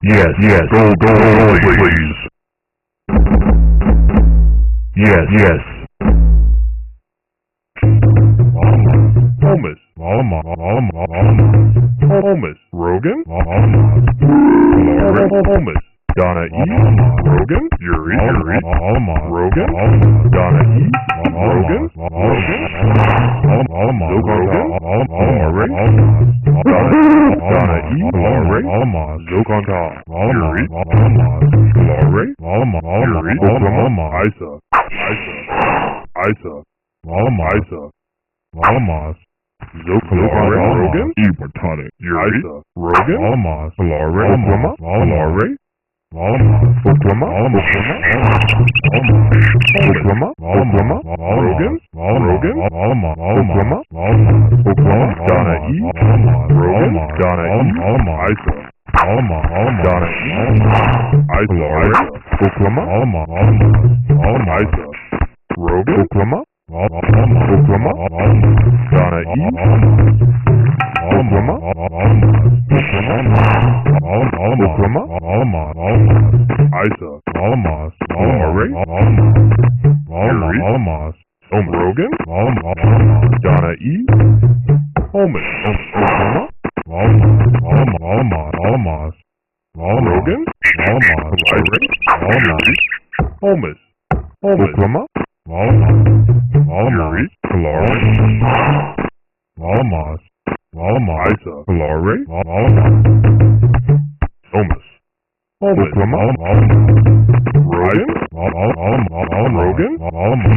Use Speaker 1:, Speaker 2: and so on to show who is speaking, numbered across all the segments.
Speaker 1: Yes, yes. Go, please. Yes, yes. Holmes. Holmes. Rogan. Holmes. Donna E. Rogan. Yuri. Rogan. Donna E. Rogan. Zokonta. Donna E. Zokonta. Yuri. Yuri. Isa. Rogan. Ibertonic. Yuri. Rogan. Oklahoma. Rogan. Donna E. Rogan. Donna E. Isa. Donna E. Isa. Oklahoma. Isa. Rogan. Oklahoma. Donna E. Oklahoma. Isa. Laurie. Yuri. Rogan. Donna E. Holmes. Oklahoma. Rogan. Holmes. Oklahoma. Yuri. Isa. Laurie. Holmes. Oklahoma. Rogan. Rogan. Donna E.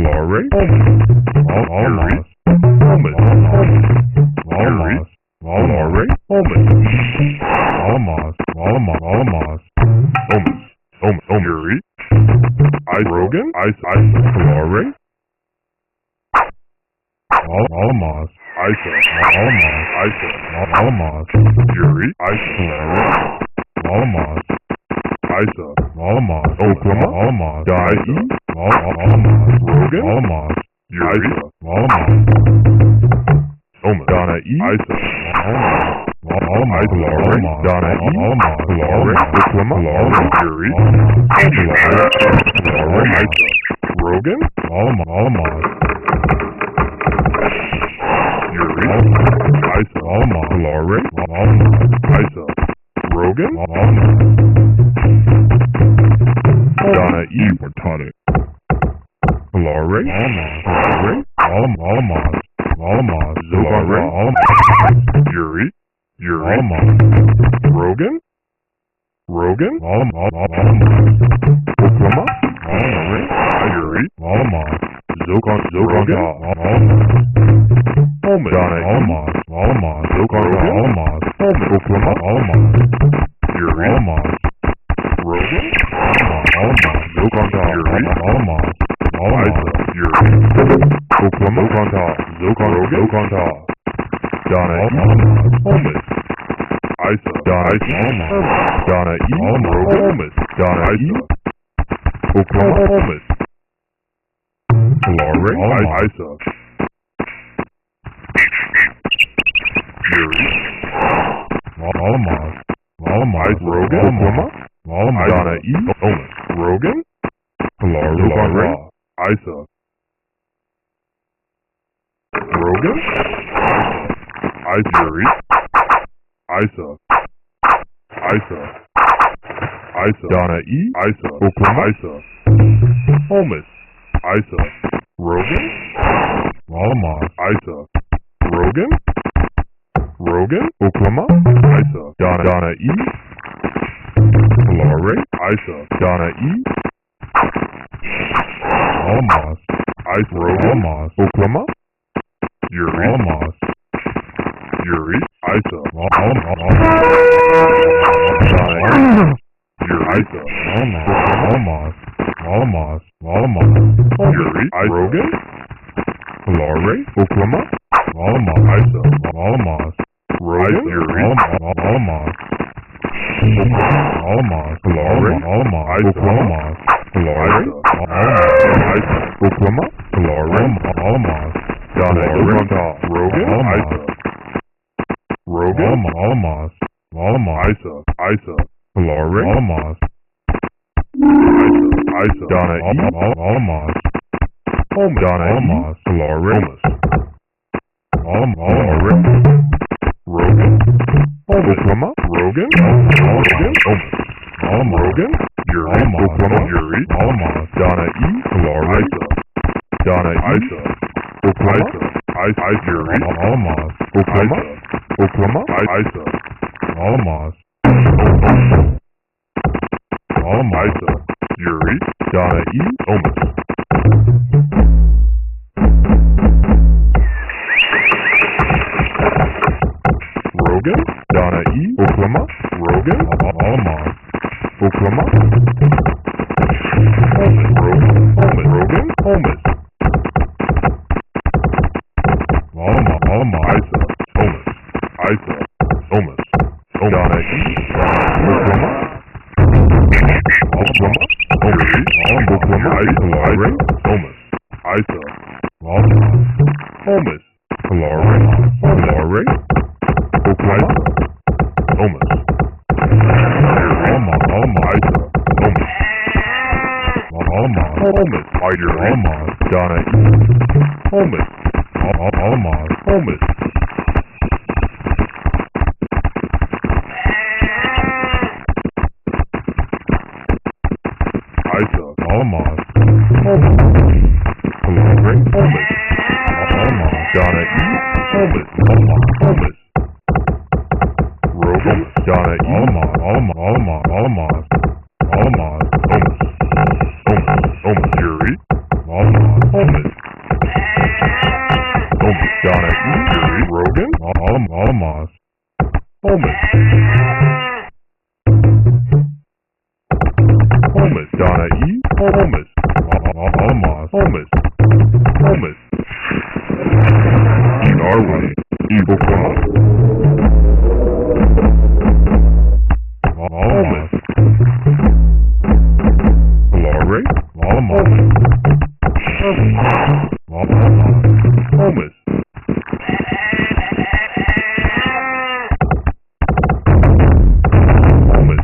Speaker 1: Laurie. Yuri. Holmes. Yuri. Laurie. Holmes. Yuri. Rogan. Laurie. Isa. Yuri. Isa. Oklahoma. Donna E. Rogan. Yuri. Donna E. Isa. Laurie. Donna E. Laurie. Oklahoma. Yuri. Laurie. Rogan. Yuri. Isa. Laurie. Isa. Rogan. Donna E. Platonic. Laurie. Yuri. Rogan. Oklahoma. Yuri. Zokonta. Holmes. Donna E. Zokonta. Oklahoma. Yuri. Rogan. Zokonta. Yuri. Isa. Yuri. Oklahoma. Zokonta. Donna E. Holmes. Isa. Donna E. Holmes. Donna E. Oklahoma. Holmes. Laurie. Isa. Yuri. Rogan. Oklahoma. Donna E. Holmes. Rogan. Laurie. Isa. Rogan. Yuri. Isa. Donna E. Isa. Oklahoma. Isa. Holmes. Isa. Rogan. Isa. Rogan. Oklahoma. Isa. Donna E. Laurie. Isa. Donna E. Isa. Rogan. Oklahoma. Yuri. Isa. Isa. Yuri. Rogan. Laurie. Oklahoma. Isa. Rogan. Yuri. Laurie. Oklahoma. Laurie. Isa. Oklahoma. Laurie.
Speaker 2: Donna Ivanka, Rogan, Isa. Rogan,
Speaker 1: Malamas, Malamas,
Speaker 2: Isa, Isa.
Speaker 1: Valare, Malamas,
Speaker 2: Isa, Donna E,
Speaker 1: Malamas,
Speaker 2: Holmes, Donna E,
Speaker 1: Malamas, Valare,
Speaker 2: Holmes,
Speaker 1: Malamare,
Speaker 2: Rogan, Oklahoma, Rogan, Rogan, Holmes, Rogan, Yuri, Oklahoma, Yuri,
Speaker 1: Malamas,
Speaker 2: Donna E,
Speaker 1: Valare,
Speaker 2: Isa, Donna Isa, Oklahoma, Isa, Yuri,
Speaker 1: Malamas,
Speaker 2: Oklahoma, Oklahoma, Isa,
Speaker 1: Malamas, Malamas,
Speaker 2: Isa, Yuri, Donna E, Omas. Rogan, Donna E, Oklahoma, Rogan,
Speaker 1: Malamas,
Speaker 2: Oklahoma, Holmes, Rogan, Rogan, Holmes,
Speaker 1: Malamas,
Speaker 2: Isa, Holmes, Isa, Holmes, Donna E, Oklahoma, Oklahoma, Yuri, Oklahoma, Isa, Holmes, Isa, Holmes,
Speaker 1: Valare,
Speaker 2: Valare, Oklahoma, Holmes,
Speaker 1: Malamas,
Speaker 2: Isa, Holmes,
Speaker 1: Malamas,
Speaker 2: Holmes, Yuri,
Speaker 1: Malamas,
Speaker 2: Donna E, Holmes,
Speaker 1: Malamas,
Speaker 2: Holmes, Isa,
Speaker 1: Malamas,
Speaker 2: Valare, Holmes,
Speaker 1: Malamas,
Speaker 2: Donna E, Holmes, Holmes, Rogan, Donna E,
Speaker 1: Malamas, Malamas, Malamas, Malamas,
Speaker 2: Holmes, Yuri,
Speaker 1: Malamas,
Speaker 2: Holmes, Donna E, Yuri, Rogan,
Speaker 1: Malamas,
Speaker 2: Holmes, Donna E, Holmes,
Speaker 1: Malamas,
Speaker 2: Holmes, Norway, Oklahoma,
Speaker 1: Malamas,
Speaker 2: Valare,
Speaker 1: Malamas, Malamas,
Speaker 2: Holmes,
Speaker 1: Malamas,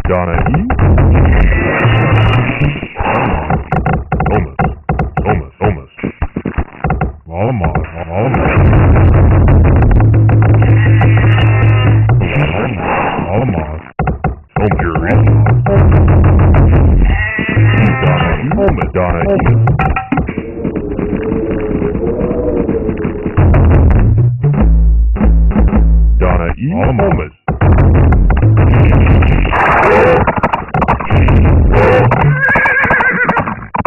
Speaker 2: Donna E, Holmes,
Speaker 1: Malamas, Malamas,
Speaker 2: Yuri, Donna E, Donna E, Holmes,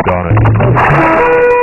Speaker 2: Donna E,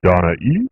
Speaker 2: Donna E,